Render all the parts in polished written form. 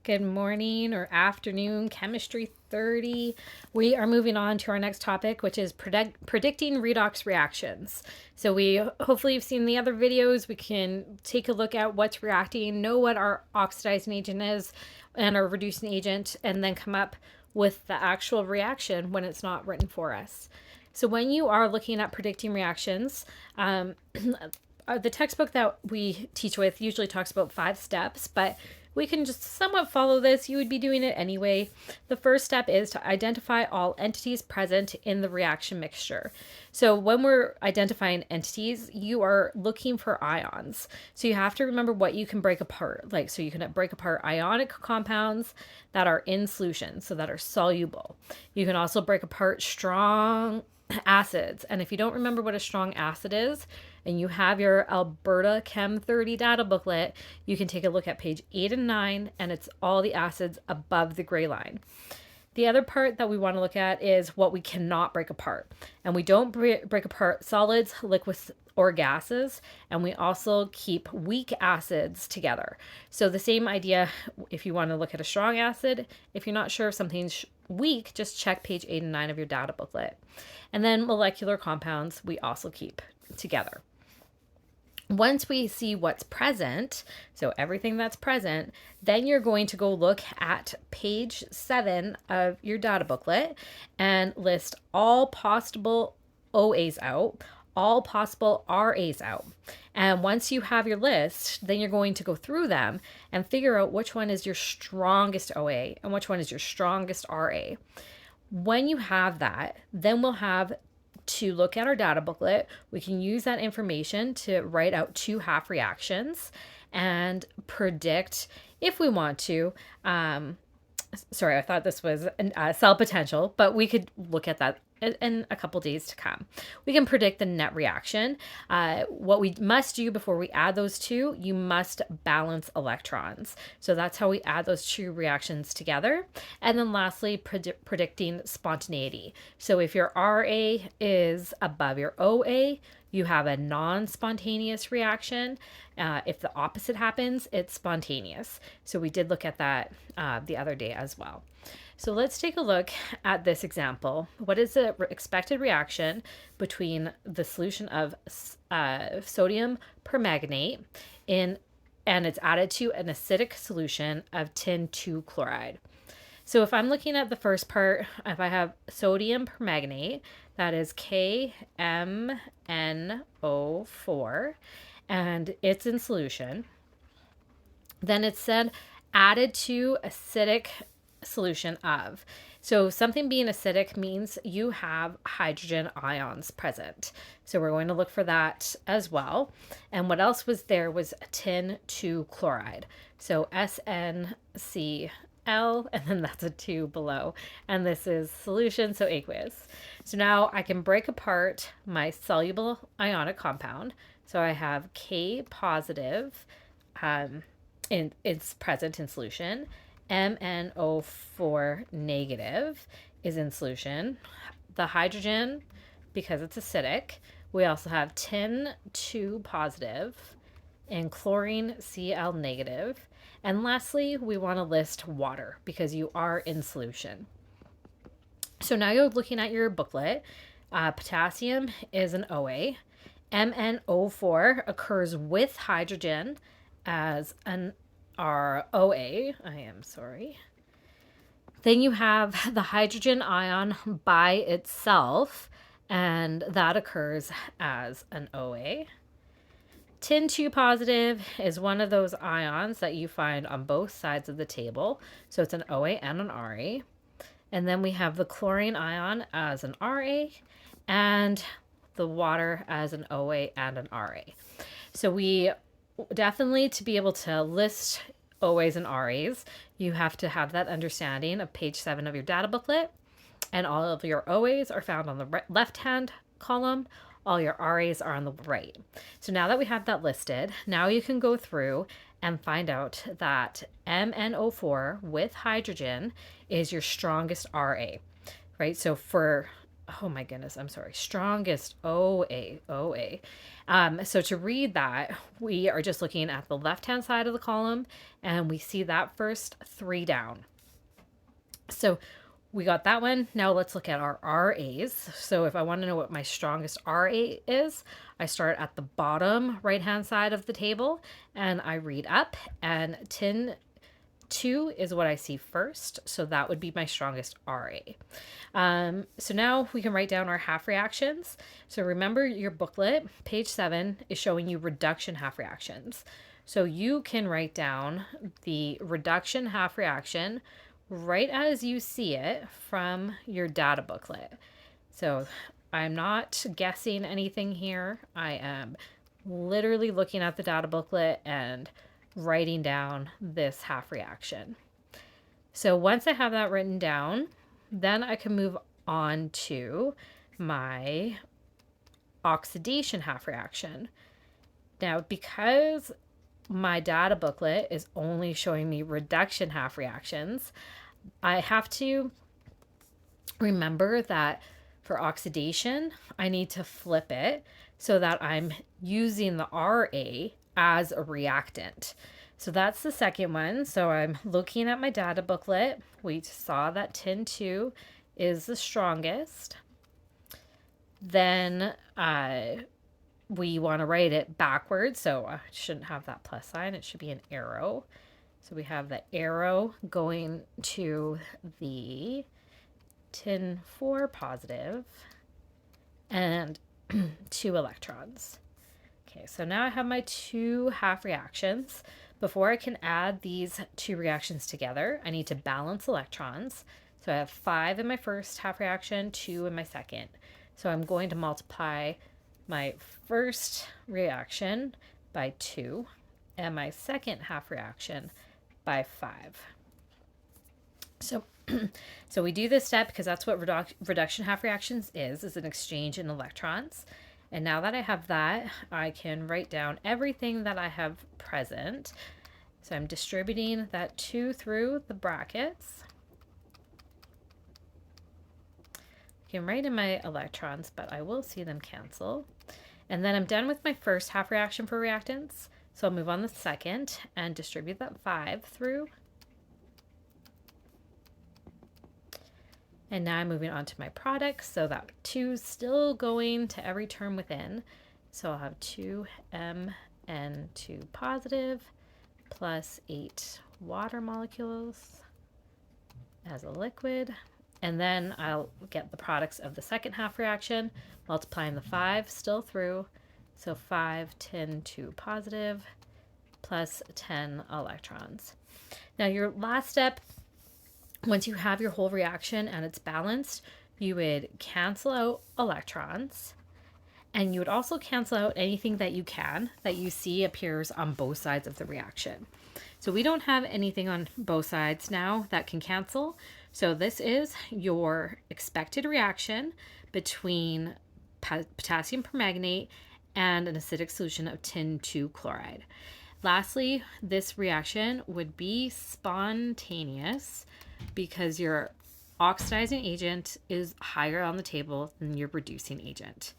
Good morning or afternoon, Chemistry 30. We are moving on to our next topic, which is predicting redox reactions. So hopefully you've seen the other videos. We can take a look at what's reacting, know what our oxidizing agent is and our reducing agent, and then come up with the actual reaction when it's not written for us. So when you are looking at predicting reactions, the textbook that we teach with usually talks about 5 steps, but we can just somewhat follow this. You would be doing it anyway. The first step is to identify all entities present in the reaction mixture. So when we're identifying entities, you are looking for ions. So you have to remember what you can break apart. So you can break apart ionic compounds that are in solution, so that are soluble. You can also break apart strong acids. And if you don't remember what a strong acid is, and you have your Alberta Chem 30 data booklet, you can take a look at page 8 and 9, and it's all the acids above the gray line. The other part that we want to look at is what we cannot break apart. And we don't break apart solids, liquids, or gases, and we also keep weak acids together. So the same idea, if you want to look at a strong acid, if you're not sure if something's weak, just check page 8 and 9 of your data booklet. And then molecular compounds we also keep together. Once we see what's present, so everything that's present, then you're going to go look at page 7 of your data booklet and list all possible OAs out, all possible RAs out. And once you have your list, then you're going to go through them and figure out which one is your strongest OA and which one is your strongest RA. When you have that, then we'll have to look at our data booklet. We can use that information to write out 2 half reactions and predict, if we want to, sorry, I thought this was cell potential, but we could look at that in a couple days to come. We can predict the net reaction. What we must do before we add those two, you must balance electrons. So that's how we add those 2 reactions together. And then lastly, predicting spontaneity. So if your RA is above your OA, you have a non-spontaneous reaction. If the opposite happens, it's spontaneous. So we did look at that the other day as well. So let's take a look at this example. What is the expected reaction between the solution of sodium permanganate and it's added to an acidic solution of tin 2 chloride? So if I'm looking at the first part, if I have sodium permanganate, that is KMNO4, and it's in solution, then it said added to acidic solution of. So something being acidic means you have hydrogen ions present. So we're going to look for that as well. And what else was there was tin 2 chloride. So SnCl, and then that's a 2 below. And this is solution, so aqueous. So now I can break apart my soluble ionic compound. So I have K positive, it's present in solution. MnO4 negative is in solution. The hydrogen, because it's acidic, we also have tin 2 positive and chlorine Cl negative. And lastly, we want to list water because you are in solution. So now you're looking at your booklet. Potassium is an OA. MnO4 occurs with hydrogen as an ROA. Then you have the hydrogen ion by itself, and that occurs as an OA. Tin 2 positive is one of those ions that you find on both sides of the table. So it's an OA and an RA. And then we have the chlorine ion as an RA and the water as an OA and an RA. So we definitely, to be able to list OAs and RAs, you have to have that understanding of page 7 of your data booklet. And all of your OAs are found on the left-hand column. All your RAs are on the right. So now that we have that listed, now you can go through and find out that MnO4 with hydrogen is your strongest RA, right? So for oh my goodness, I'm sorry, strongest OA. So to read that, we are just looking at the left-hand side of the column, and we see that first 3 down. So we got that one. Now let's look at our RAs. So if I want to know what my strongest RA is, I start at the bottom right-hand side of the table and I read up, and tin 2 is what I see first. So that would be my strongest RA. So now we can write down our half reactions. So remember, your booklet, page 7, is showing you reduction half reactions. So you can write down the reduction half reaction right as you see it from your data booklet. So I'm not guessing anything here. I am literally looking at the data booklet and writing down this half reaction. So once I have that written down, then I can move on to my oxidation half reaction. Now, because my data booklet is only showing me reduction half reactions, I have to remember that for oxidation, I need to flip it so that I'm using the RA as a reactant. So that's the second one. So I'm looking at my data booklet. We saw that tin 2 is the strongest. Then we want to write it backwards. So I shouldn't have that plus sign. It should be an arrow. So we have the arrow going to the tin 4 positive and 2 electrons. Okay, so now I have my 2 half reactions. Before I can add these 2 reactions together, I need to balance electrons. So I have 5 in my first half reaction, 2 in my second. So I'm going to multiply my first reaction by 2 and my second half reaction by 5. So we do this step because that's what reduction half reactions is an exchange in electrons. And now that I have that, I can write down everything that I have present. So I'm distributing that 2 through the brackets. I can write in my electrons, but I will see them cancel. And then I'm done with my first half reaction for reactants. So I'll move on to the second and distribute that 5 through. And now I'm moving on to my products. So that 2 is still going to every term within. So I'll have 2Mn2 positive plus 8 water molecules as a liquid. And then I'll get the products of the second half reaction, multiplying the 5 still through. So 5 tin 2 positive plus 10 electrons. Now your last step, once you have your whole reaction and it's balanced, you would cancel out electrons, and you would also cancel out anything that you can that you see appears on both sides of the reaction. So we don't have anything on both sides now that can cancel. So this is your expected reaction between potassium permanganate and an acidic solution of tin 2 chloride. Lastly, this reaction would be spontaneous because your oxidizing agent is higher on the table than your reducing agent.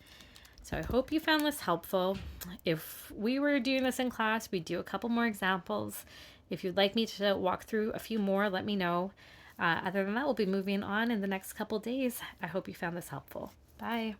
So I hope you found this helpful. If we were doing this in class, we'd do a couple more examples. If you'd like me to walk through a few more, let me know. Other than that, we'll be moving on in the next couple days. I hope you found this helpful. Bye.